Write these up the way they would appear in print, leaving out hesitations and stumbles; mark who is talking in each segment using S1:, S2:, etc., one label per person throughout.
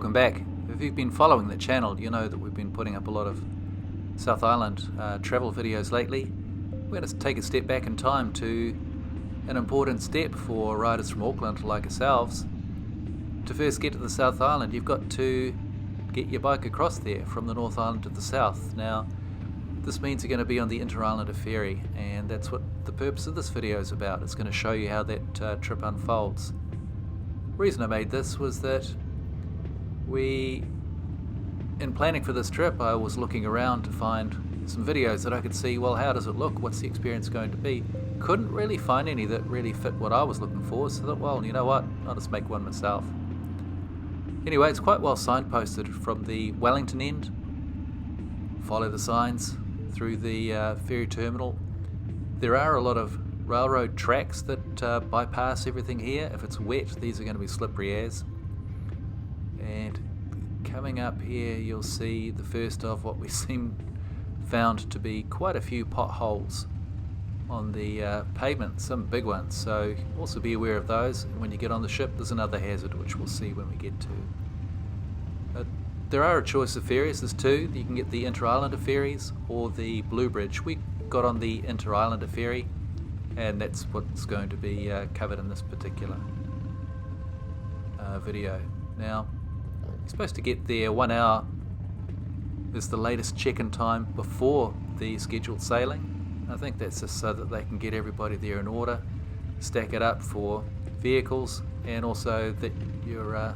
S1: welcome back. If you've been following the channel, you know that we've been putting up a lot of South Island travel videos lately. We're going to take a step back in time to an important step for riders from Auckland like ourselves. To first get to the South Island, you've got to get your bike across there from the North Island to the south. Now, this means you're going to be on the Interislander Ferry, and that's what the purpose of this video is about. It's going to show you how that trip unfolds. The reason I made this was that in planning for this trip, I was looking around to find some videos that I could see, well, how does it look? What's the experience going to be? Couldn't really find any that really fit what I was looking for, so I thought, well, you know what, I'll just make one myself. Anyway, it's quite well signposted from the Wellington end. Follow the signs through the ferry terminal. There are a lot of railroad tracks that bypass everything here. If it's wet, these are going to be slippery as. And coming up here, you'll see the first of what we found to be quite a few potholes on the pavement, some big ones, so also be aware of those. And when you get on the ship, there's another hazard which we'll see when we get to. There are a choice of ferries. There's two. You can get the Interislander ferries or the Bluebridge. We got on the Interislander ferry, and that's what's going to be covered in this particular video. Now, you're supposed to get there 1 hour is the latest check-in time before the scheduled sailing. I think that's just so that they can get everybody there in order, stack it up for vehicles, and also that you're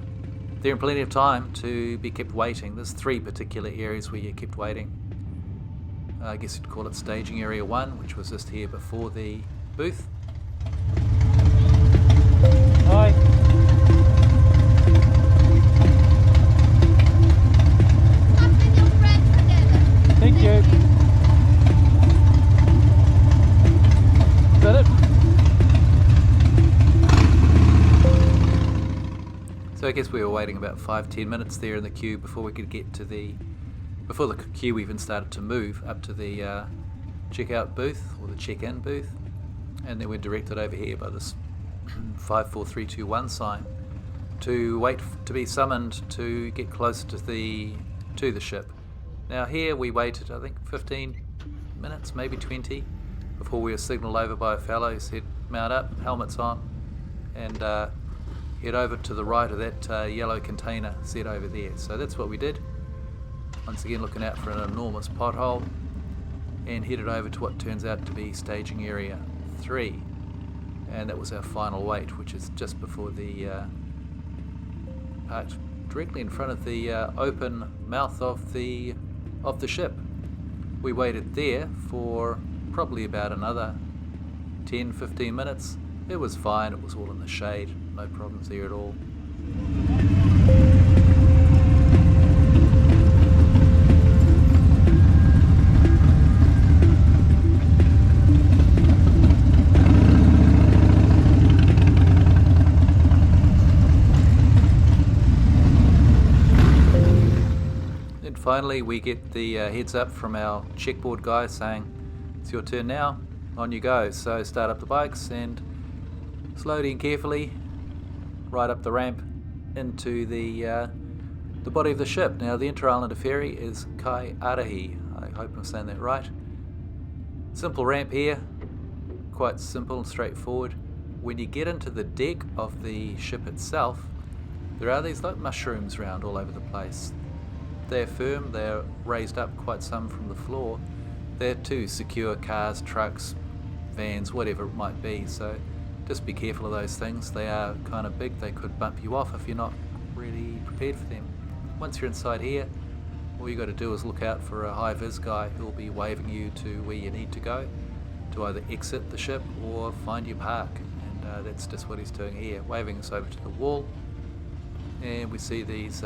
S1: there in plenty of time to be kept waiting. There's 3 particular areas where you're kept waiting. I guess you'd call it staging area 1, which was just here before the booth.
S2: Hi. Thank you. Is that it?
S1: So I guess we were waiting about 5-10 minutes there in the queue before we could get to before the queue even started to move up to the checkout booth or the check-in booth, and then we're directed over here by this 5, 4, 3, 2, 1 sign to wait to be summoned to get closer to the ship. Now here we waited, I think 15 minutes, maybe 20, before we were signalled over by a fellow who said, mount up, helmets on, and head over to the right of that yellow container set over there. So that's what we did. Once again, looking out for an enormous pothole, and headed over to what turns out to be staging area 3, and that was our final wait, which is just before the parked directly in front of the open mouth of the ship. We waited there for probably about another 10-15 minutes. It was fine, it was all in the shade, no problems there at all. Finally, we get the heads up from our checkboard guy saying, it's your turn now, on you go. So start up the bikes and slowly and carefully ride up the ramp into the body of the ship. Now, the Interislander Ferry is Kai Arahi. I hope I'm saying that right. Simple ramp here, quite simple and straightforward. When you get into the deck of the ship itself, there are these like mushrooms around all over the place. They're firm, they're raised up quite some from the floor. They're to secure cars, trucks, vans, whatever it might be, so just be careful of those things. They are kind of big, they could bump you off if you're not really prepared for them. Once you're inside here, all you got to do is look out for a high-vis guy who'll be waving you to where you need to go, to either exit the ship or find your park, and that's just what he's doing here, waving us over to the wall. And we see these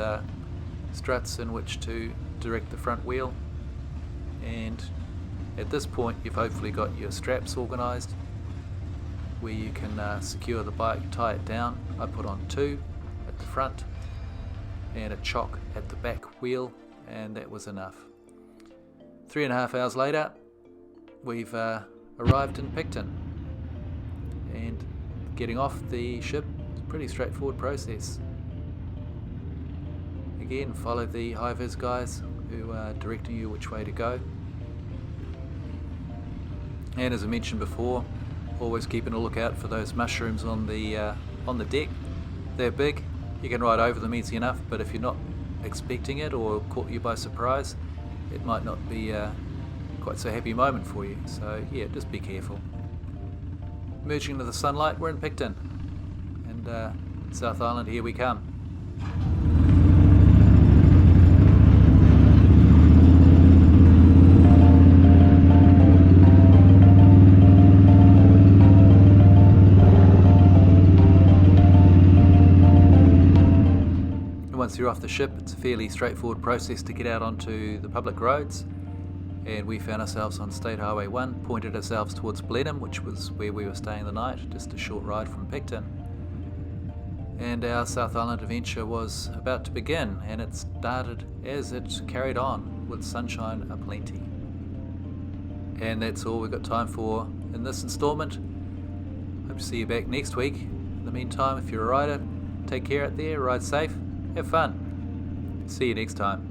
S1: struts in which to direct the front wheel, and at this point you've hopefully got your straps organised where you can secure the bike, tie it down. I put on 2 at the front and a chock at the back wheel, and that was enough. 3.5 hours later, we've arrived in Picton, and getting off the ship is a pretty straightforward process. again, follow the high-vis guys who are directing you which way to go. And as I mentioned before, always keeping a lookout for those mushrooms on the deck. They're big, you can ride over them easy enough, but if you're not expecting it or caught you by surprise, it might not be quite so happy moment for you. So yeah, just be careful. Merging into the sunlight, we're in Picton, and South Island, here we come. Once you're off the ship, it's a fairly straightforward process to get out onto the public roads, and we found ourselves on State Highway 1, pointed ourselves towards Blenheim, which was where we were staying the night, just a short ride from Picton. And our South Island adventure was about to begin, and it started as it carried on, with sunshine aplenty. And that's all we've got time for in this instalment. Hope to see you back next week. In the meantime, if you're a rider, take care out there, ride safe, have fun. See you next time.